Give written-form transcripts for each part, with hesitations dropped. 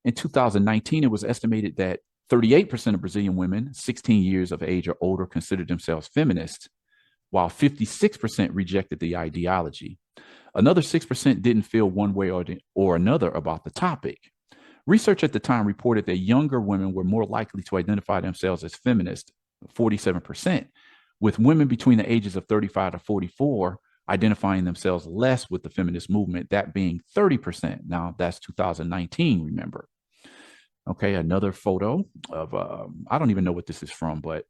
In 2019, it was estimated that 38% of Brazilian women 16 years of age or older considered themselves feminists, while 56% rejected the ideology. Another 6% didn't feel one way or another about the topic. Research at the time reported that younger women were more likely to identify themselves as feminists, 47%, with women between the ages of 35 to 44 identifying themselves less with the feminist movement, that being 30%. Now, that's 2019, remember. Okay, another photo of, I don't even know what this is from, but,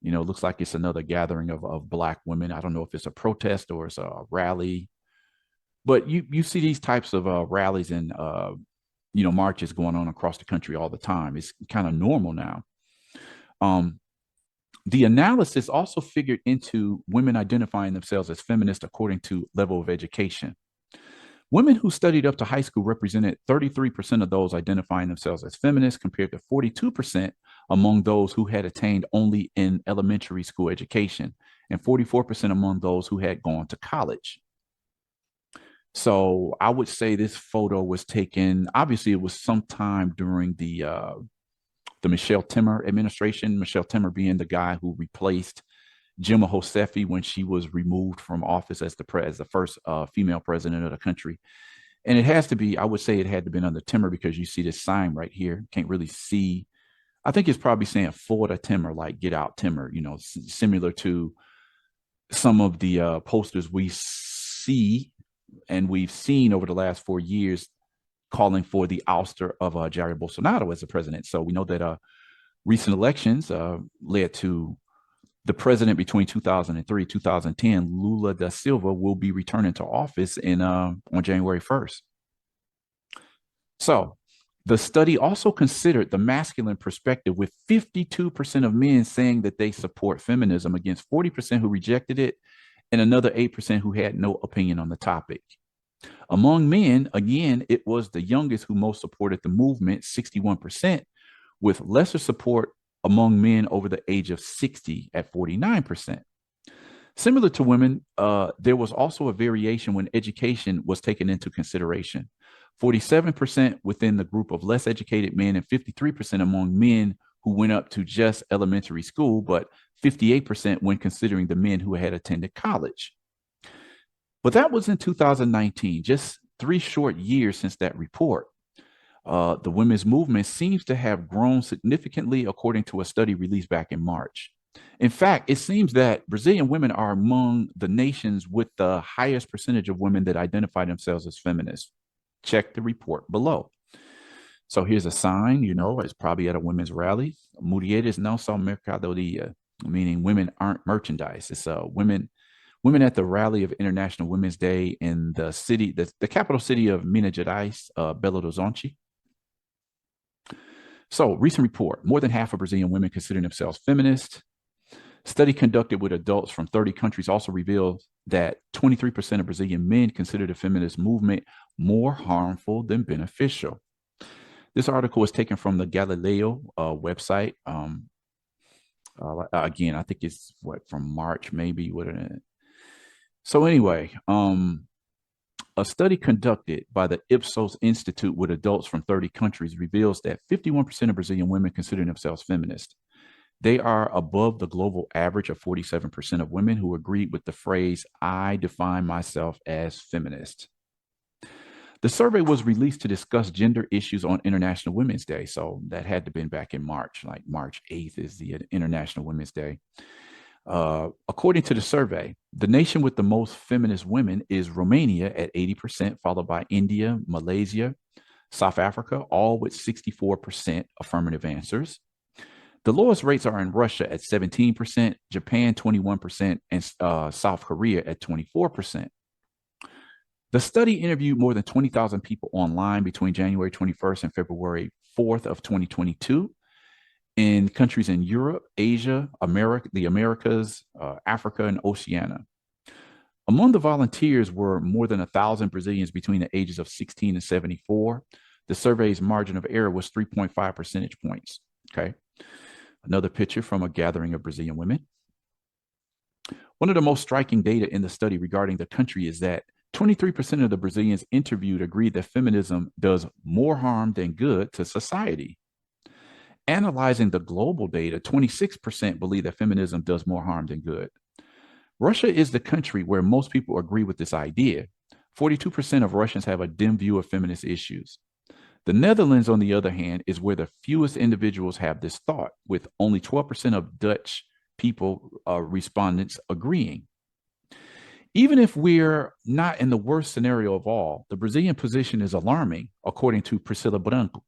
it looks like it's another gathering of Black women. I don't know if it's a protest or it's a rally, but you see these types of rallies and, marches going on across the country all the time. It's kind of normal now. The analysis also figured into women identifying themselves as feminist according to level of education. Women who studied up to high school represented 33% of those identifying themselves as feminists, compared to 42% among those who had attained only in elementary school education, and 44% among those who had gone to college. So I would say this photo was taken, obviously it was sometime during the Michelle Timmer administration, Michelle Timmer being the guy who replaced Gemma Josefi when she was removed from office as the first female president of the country. And it has to be, I would say it had to be under Timmer, because you see this sign right here. Can't really see. I think it's probably saying Florida Timmer, like get out Timmer, similar to some of the posters we see and we've seen over the last 4 years calling for the ouster of Jair Bolsonaro as the president. So we know that recent elections led to the president between 2003 2010, Lula da Silva, will be returning to office on January 1st. So the study also considered the masculine perspective, with 52% of men saying that they support feminism against 40% who rejected it, and another 8% who had no opinion on the topic. Among men, again, it was the youngest who most supported the movement, 61%, with lesser support among men over the age of 60 at 49%. Similar to women, there was also a variation when education was taken into consideration. 47% within the group of less educated men, and 53% among men who went up to just elementary school, but 58% when considering the men who had attended college. But that was in 2019, just 3 short years since that report. The women's movement seems to have grown significantly, according to a study released back in March. In fact, it seems that Brazilian women are among the nations with the highest percentage of women that identify themselves as feminists. Check the report below. So here's a sign, it's probably at a women's rally. Mulheres não são mercadoria, meaning women aren't merchandise. It's women at the rally of International Women's Day in the city, the capital city of Minas Gerais, Belo Horizonte. So, recent report, more than half of Brazilian women consider themselves feminist. Study conducted with adults from 30 countries also revealed that 23% of Brazilian men consider the feminist movement more harmful than beneficial. This article was taken from the Galileo website. Again, I think it's from March, maybe. So anyway, a study conducted by the Ipsos Institute with adults from 30 countries reveals that 51% of Brazilian women consider themselves feminist. They are above the global average of 47% of women who agreed with the phrase, "I define myself as feminist." The survey was released to discuss gender issues on International Women's Day. So that had to have been back in March, like March 8th is the International Women's Day. According to the survey, the nation with the most feminist women is Romania at 80%, followed by India, Malaysia, South Africa, all with 64% affirmative answers. The lowest rates are in Russia at 17%, Japan 21%, and South Korea at 24%. The study interviewed more than 20,000 people online between January 21st and February 4th of 2022 in countries in Europe, Asia, the Americas, Africa, and Oceania. Among the volunteers were more than 1,000 Brazilians between the ages of 16 and 74. The survey's margin of error was 3.5 percentage points. Okay. Another picture from a gathering of Brazilian women. One of the most striking data in the study regarding the country is that 23% of the Brazilians interviewed agreed that feminism does more harm than good to society. Analyzing the global data, 26% believe that feminism does more harm than good. Russia is the country where most people agree with this idea. 42% of Russians have a dim view of feminist issues. The Netherlands, on the other hand, is where the fewest individuals have this thought, with only 12% of Dutch people, respondents, agreeing. Even if we're not in the worst scenario of all, the Brazilian position is alarming, according to Priscila Branco,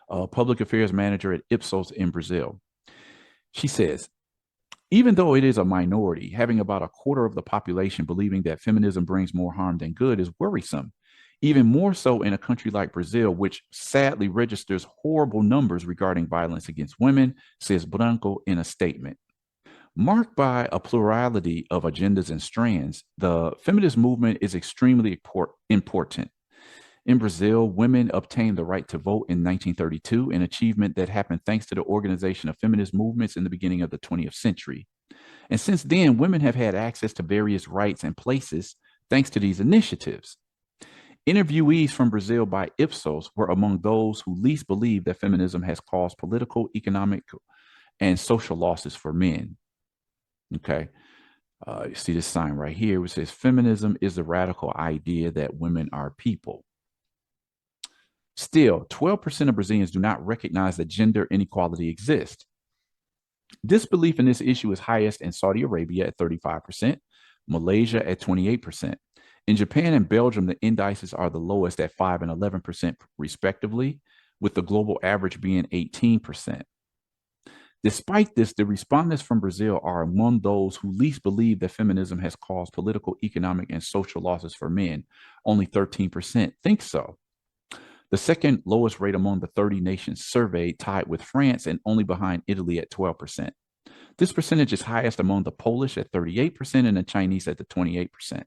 a public affairs manager at Ipsos in Brazil. She says, even though it is a minority, having about a quarter of the population believing that feminism brings more harm than good is worrisome, even more so in a country like Brazil, which sadly registers horrible numbers regarding violence against women, says Branco in a statement. Marked by a plurality of agendas and strands, the feminist movement is extremely important. In Brazil, women obtained the right to vote in 1932, an achievement that happened thanks to the organization of feminist movements in the beginning of the 20th century. And since then, women have had access to various rights and places thanks to these initiatives. Interviewees from Brazil by Ipsos were among those who least believed that feminism has caused political, economic, and social losses for men. Okay. You see this sign right here, which says feminism is the radical idea that women are people. Still, 12% of Brazilians do not recognize that gender inequality exists. Disbelief in this issue is highest in Saudi Arabia at 35%, Malaysia at 28%. In Japan and Belgium, the indices are the lowest at 5 and 11%, respectively, with the global average being 18%. Despite this, the respondents from Brazil are among those who least believe that feminism has caused political, economic, and social losses for men. Only 13% think so. The second lowest rate among the 30 nations surveyed, tied with France and only behind Italy at 12%. This percentage is highest among the Polish at 38% and the Chinese at the 28%.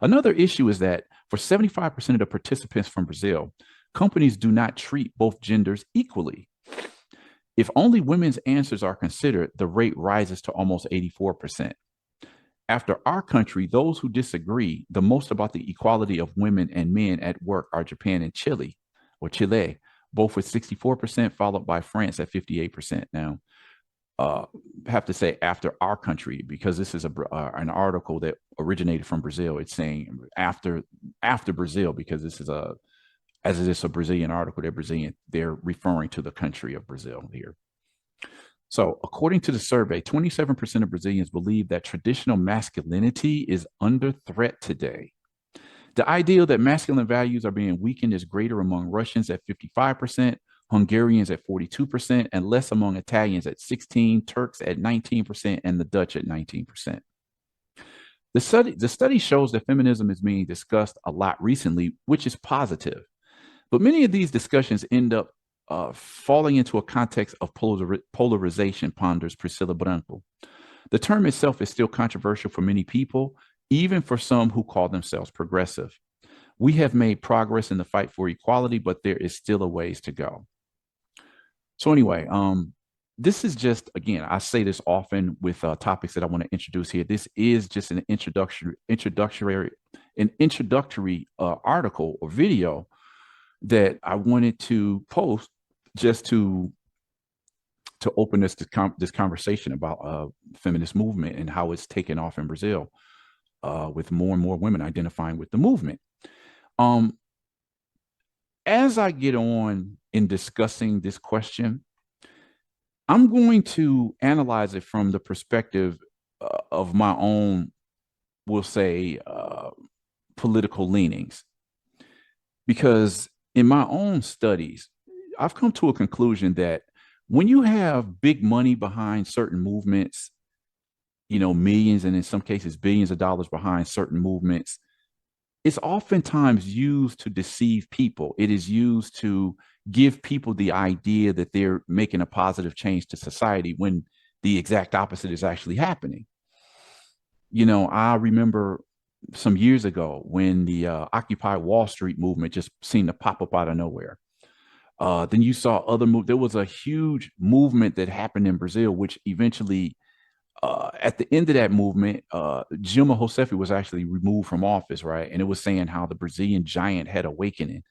Another issue is that for 75% of the participants from Brazil, companies do not treat both genders equally. If only women's answers are considered, the rate rises to almost 84%. After our country, those who disagree the most about the equality of women and men at work are Japan and Chile, both with 64%, followed by France at 58%. Now, have to say after our country, because this is an article that originated from Brazil. It's saying after Brazil, because this is as it is a Brazilian article, they're referring to the country of Brazil here. So, according to the survey, 27% of Brazilians believe that traditional masculinity is under threat today. The ideal that masculine values are being weakened is greater among Russians at 55%, Hungarians at 42%, and less among Italians at 16%, Turks at 19%, and the Dutch at 19%. The study shows that feminism is being discussed a lot recently, which is positive. But many of these discussions end up falling into a context of polarization, ponders Priscila Branco. The term itself is still controversial for many people, even for some who call themselves progressive. We have made progress in the fight for equality, but there is still a ways to go. So anyway, this is just, again, I say this often with topics that I want to introduce here. This is just an introductory article or video that I wanted to post just to open this conversation about feminist movement and how it's taken off in Brazil, with more and more women identifying with the movement. As I get on in discussing this question, I'm going to analyze it from the perspective of my own, we'll say, political leanings. Because in my own studies, I've come to a conclusion that when you have big money behind certain movements, millions and in some cases billions of dollars behind certain movements, it's oftentimes used to deceive people. It is used to give people the idea that they're making a positive change to society when the exact opposite is actually happening. I remember some years ago when the Occupy Wall Street movement just seemed to pop up out of nowhere. Then you saw other there was a huge movement that happened in Brazil, which eventually at the end of that movement, Dilma Rousseff was actually removed from office, right? And it was saying how the Brazilian giant had awakening.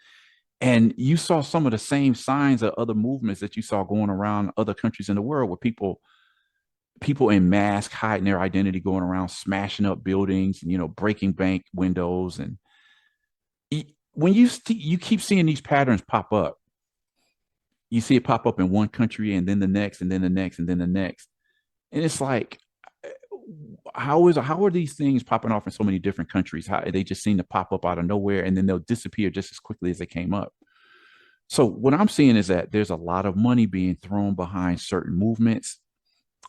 And you saw some of the same signs of other movements that you saw going around other countries in the world, where people in masks hiding their identity, going around smashing up buildings, and, breaking bank windows. And when you keep seeing these patterns pop up, you see it pop up in one country and then the next and then the next and then the next. And it's like, how are these things popping off in so many different countries? How they just seem to pop up out of nowhere and then they'll disappear just as quickly as they came up. So what I'm seeing is that there's a lot of money being thrown behind certain movements.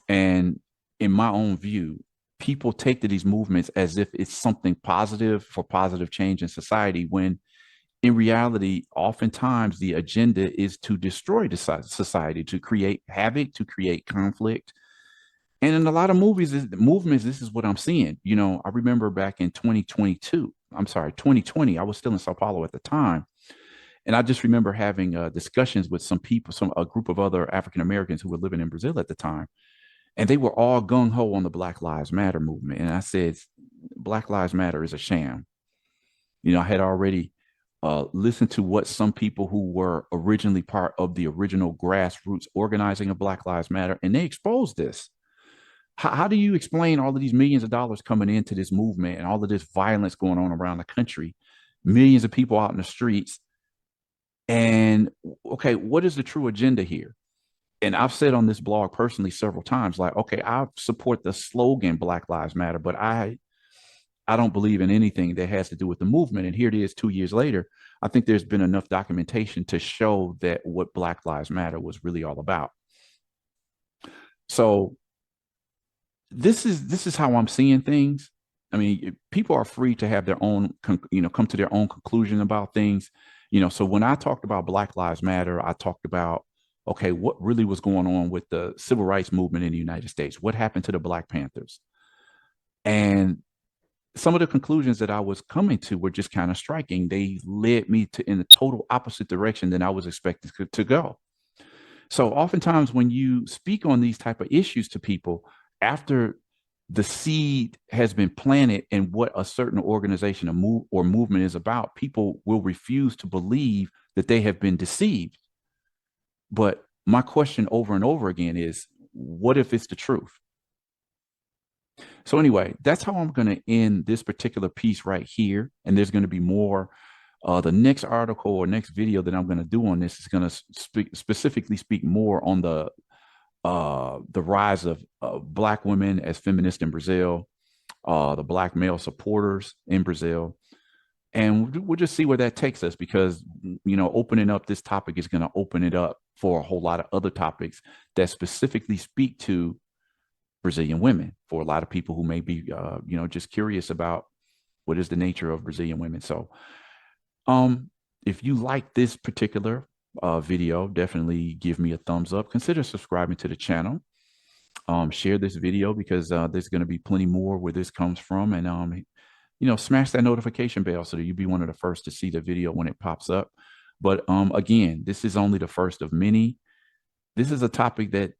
And in my own view, people take to these movements as if it's something positive for positive change in society, when in reality, oftentimes the agenda is to destroy the society, to create havoc, to create conflict. And in a lot of movements, this is what I'm seeing. I remember back in 2020, I was still in Sao Paulo at the time. And I just remember having discussions with some people, a group of other African Americans who were living in Brazil at the time. And they were all gung ho on the Black Lives Matter movement. And I said, Black Lives Matter is a sham. I had already listened to what some people who were originally part of the original grassroots organizing of Black Lives Matter, and they exposed this. How do you explain all of these millions of dollars coming into this movement and all of this violence going on around the country, millions of people out in the streets? And okay, what is the true agenda here? And I've said on this blog personally several times, like, okay, I support the slogan Black Lives Matter, but I don't believe in anything that has to do with the movement. And here it is 2 years later. I think there's been enough documentation to show that what Black Lives Matter was really all about. So this is how I'm seeing things. I mean, people are free to have their own, come to their own conclusion about things. So when I talked about Black Lives Matter, I talked about, okay, what really was going on with the civil rights movement in the United States? What happened to the Black Panthers? And some of the conclusions that I was coming to were just kind of striking. They led me to in the total opposite direction than I was expected to go. So oftentimes when you speak on these type of issues to people, after the seed has been planted and what a certain organization or movement is about, people will refuse to believe that they have been deceived. But my question over and over again is, what if it's the truth? So anyway, that's how I'm going to end this particular piece right here. And there's going to be more. The next article or next video that I'm going to do on this is going to specifically speak more on the rise of Black women as feminists in Brazil, the Black male supporters in Brazil. And we'll just see where that takes us, because, opening up this topic is going to open it up for a whole lot of other topics that specifically speak to Brazilian women, for a lot of people who may be, just curious about what is the nature of Brazilian women. So if you like this particular video, definitely give me a thumbs up. Consider subscribing to the channel. Share this video, because there's going to be plenty more where this comes from. And, smash that notification bell so that you'll be one of the first to see the video when it pops up. But again, this is only the first of many. This is a topic that,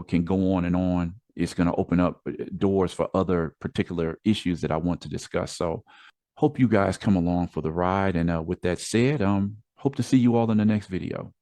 can go on and on. It's going to open up doors for other particular issues that I want to discuss. So hope you guys come along for the ride. And with that said, hope to see you all in the next video.